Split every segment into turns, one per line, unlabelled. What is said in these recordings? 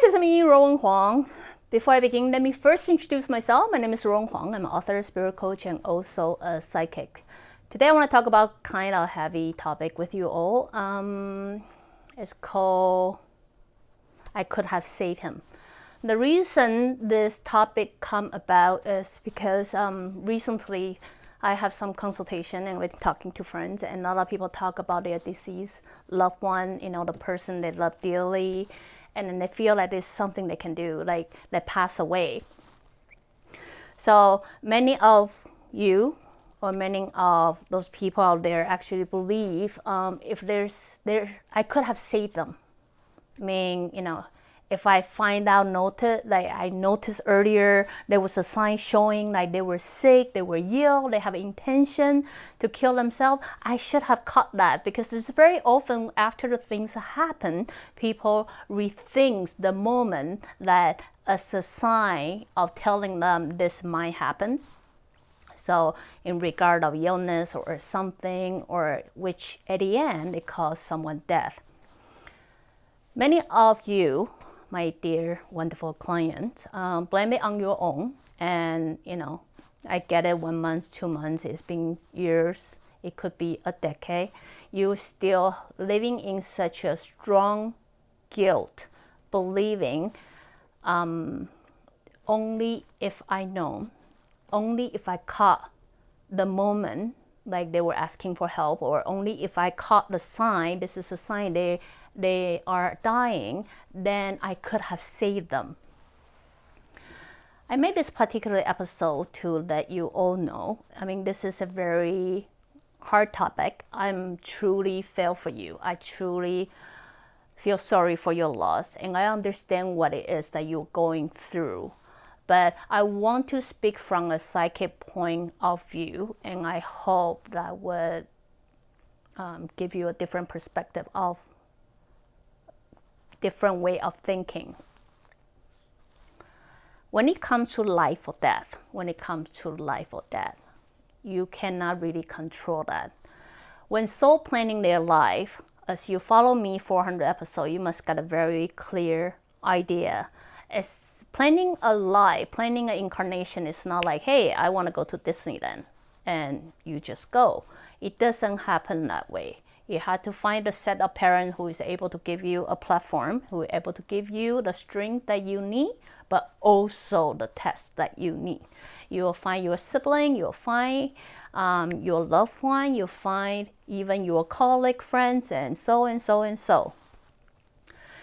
This is me, Ruowen Huang. Before I begin, let me first introduce myself. My name is Ruowen Huang. I'm an author, spirit coach, and also a psychic. Today I want to talk about kind of heavy topic with you all. It's called I Could Have Saved Him. The reason this topic come about is because recently I have some consultation and we're talking to friends, and a lot of people talk about their deceased loved one, the person they love dearly, and then they feel like there's something they can do, like they pass away. So many of you or many of those people out there actually believe I could have saved them. If I find out, I noticed earlier, there was a sign showing like they were sick, they were ill, they have intention to kill themselves, I should have caught that, because it's very often after the things happen, people rethink the moment that as a sign of telling them this might happen. So in regard of illness or something, or which at the end it caused someone death. Many of you, my dear, wonderful client, blame it on your own. And, I get it, 1 month, 2 months, it's been years, it could be a decade. You're still living in such a strong guilt, believing only if I know, only if I caught the moment, like they were asking for help, or only if I caught the sign, this is a sign they are dying, then I could have saved them. I made this particular episode to let you all know. This is a very hard topic. I'm truly feel for you. I truly feel sorry for your loss, and I understand what it is that you're going through. But I want to speak from a psychic point of view, and I hope that would give you a different perspective of different way of thinking. When it comes to life or death, you cannot really control that. When soul planning their life, as you follow me 400 episodes, you must get a very clear idea. As planning a life, planning an incarnation is not like, hey, I want to go to Disneyland, and you just go. It doesn't happen that way. You have to find a set of parents who is able to give you a platform, who is able to give you the strength that you need, but also the test that you need. You will find your sibling, you'll find your loved one, you'll find even your colleague, friends, and so and so and so.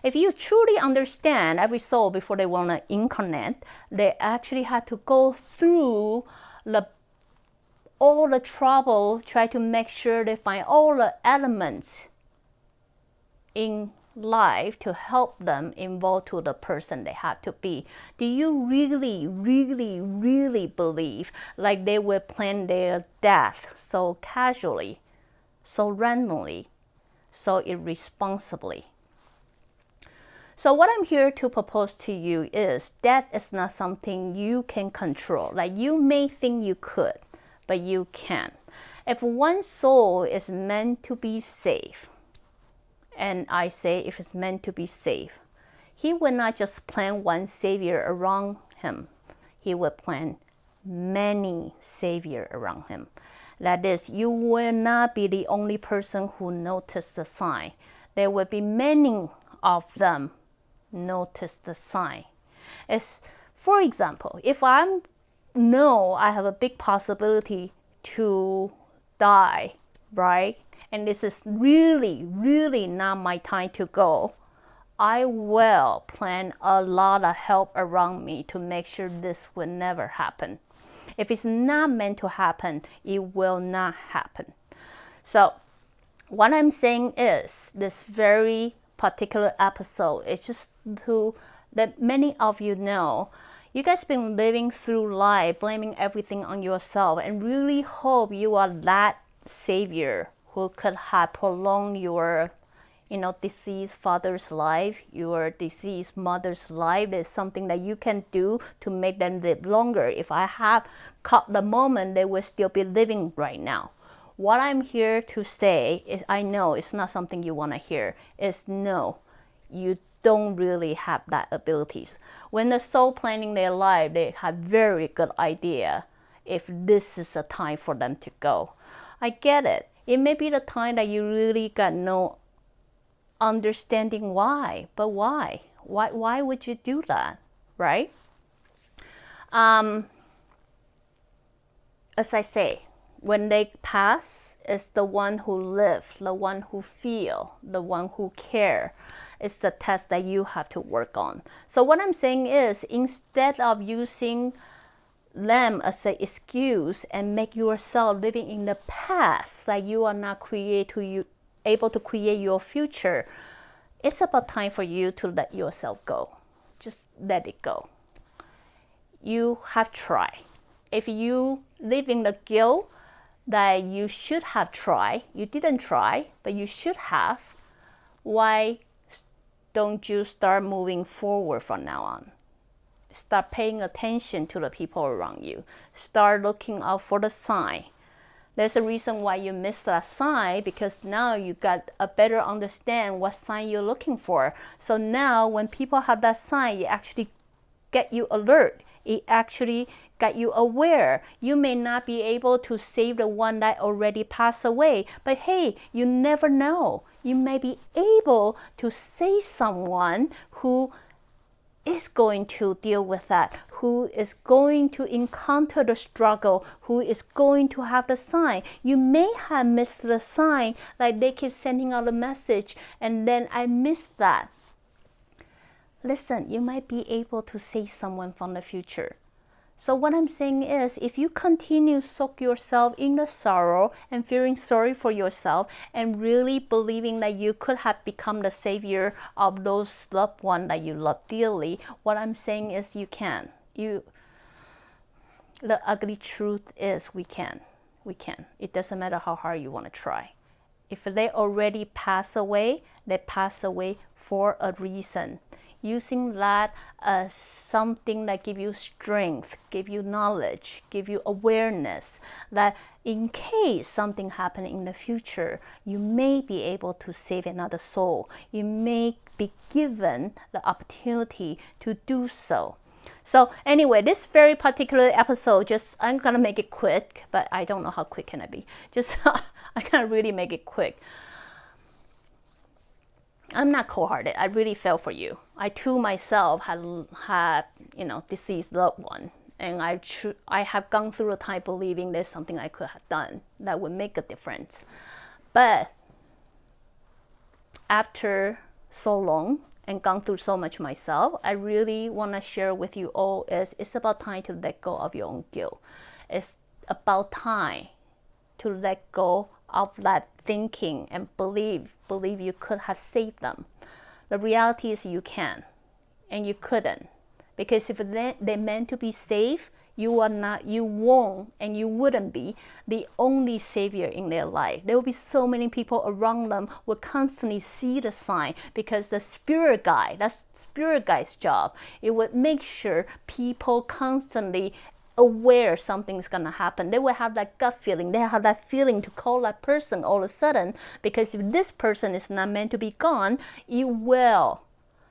If you truly understand every soul before they want to incarnate, they actually had to go through all the trouble, try to make sure they find all the elements in life to help them evolve to the person they have to be. Do you really, really, really believe like they will plan their death so casually, so randomly, so irresponsibly? So what I'm here to propose to you is death is not something you can control. Like you may think you could, but you can't. If one soul is meant to be safe, and I say if it's meant to be safe, he will not just plan one savior around him. He will plan many saviors around him. That is, you will not be the only person who noticed the sign. There will be many of them notice the sign. For example, if I have a big possibility to die, right? And this is really, really not my time to go, I will plan a lot of help around me to make sure this will never happen. If it's not meant to happen, it will not happen. So what I'm saying is this very particular episode is just to let many of you know, you guys been living through life blaming everything on yourself, and really hope you are that savior who could have prolonged your deceased father's life, your deceased mother's life. There's something that you can do to make them live longer. If I have caught the moment, they will still be living right now. What I'm here to say is, I know it's not something you want to hear, is no. you don't really have that abilities. When the soul planning their life, they have very good idea if this is a time for them to go. I get it. It may be the time that you really got no understanding why, but why? Why would you do that, right? As I say, when they pass, it's the one who live, the one who feel, the one who care. It's the test that you have to work on. So what I'm saying is, instead of using them as an excuse and make yourself living in the past that you are not able to create your future, it's about time for you to let yourself go. Just let it go. You have tried. If you live in the guilt that you should have tried, you didn't try, but you should have, why don't you start moving forward from now on? Start paying attention to the people around you. Start looking out for the sign. There's a reason why you missed that sign, because now you got a better understand what sign you're looking for. So now when people have that sign, it actually get you alert. It actually got you aware. You may not be able to save the one that already passed away, but hey, you never know. You may be able to save someone who is going to deal with that, who is going to encounter the struggle, who is going to have the sign. You may have missed the sign, like they keep sending out a message and then I missed that. Listen, you might be able to save someone from the future. So what I'm saying is, if you continue soak yourself in the sorrow and feeling sorry for yourself and really believing that you could have become the savior of those loved ones that you love dearly, what I'm saying is you can. The ugly truth is we can. We can. It doesn't matter how hard you want to try. If they already pass away, they pass away for a reason. Using that as something that give you strength, give you knowledge, give you awareness, that in case something happen in the future, you may be able to save another soul. You may be given the opportunity to do so. So anyway, this very particular episode, I'm gonna make it quick, but I don't know how quick can I be. I can't really make it quick. I'm not cold-hearted. I really felt for you. I too myself had deceased loved one, and I have gone through a time believing there's something I could have done that would make a difference. But after so long and gone through so much myself, I really want to share with you all is it's about time to let go of your own guilt. It's about time to let go of that thinking and believe you could have saved them. The reality is you can, and you couldn't, because if they meant to be saved, you won't, and you wouldn't be the only savior in their life. There will be so many people around them will constantly see the sign, because that's spirit guide's job. It would make sure people constantly aware something's gonna happen. They will have that gut feeling. They have that feeling to call that person all of a sudden, because if this person is not meant to be gone, it will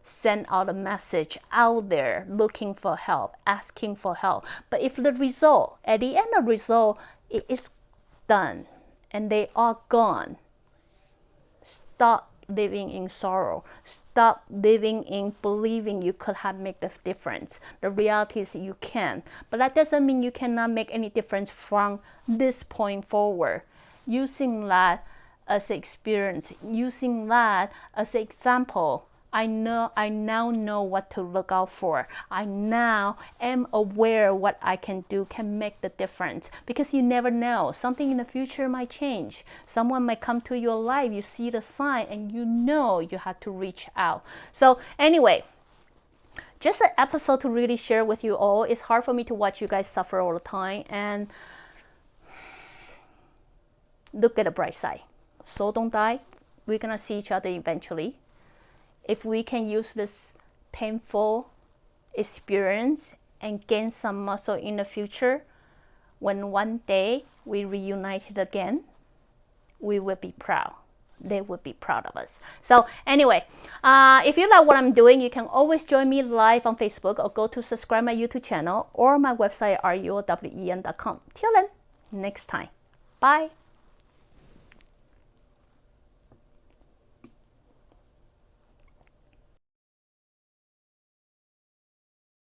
send out a message out there looking for help, asking for help. But if the result, at the end of the result, it is done and they are gone, stop living in sorrow. Stop living in believing you could have made the difference. The reality is you can. But that doesn't mean you cannot make any difference from this point forward. Using that as an experience, using that as an example, I now know what to look out for. I now am aware what I can do can make the difference, because you never know. Something in the future might change. Someone might come to your life, you see the sign, and you know you have to reach out. So anyway, just an episode to really share with you all. It's hard for me to watch you guys suffer all the time, and look at the bright side. So don't die. We're gonna see each other eventually. If we can use this painful experience and gain some muscle in the future, when one day we reunited again, we will be proud. they would be proud of us. So anyway, if you like what I'm doing, you can always join me live on Facebook or go to subscribe my YouTube channel or my website ruowen.com. Till then, next time. Bye.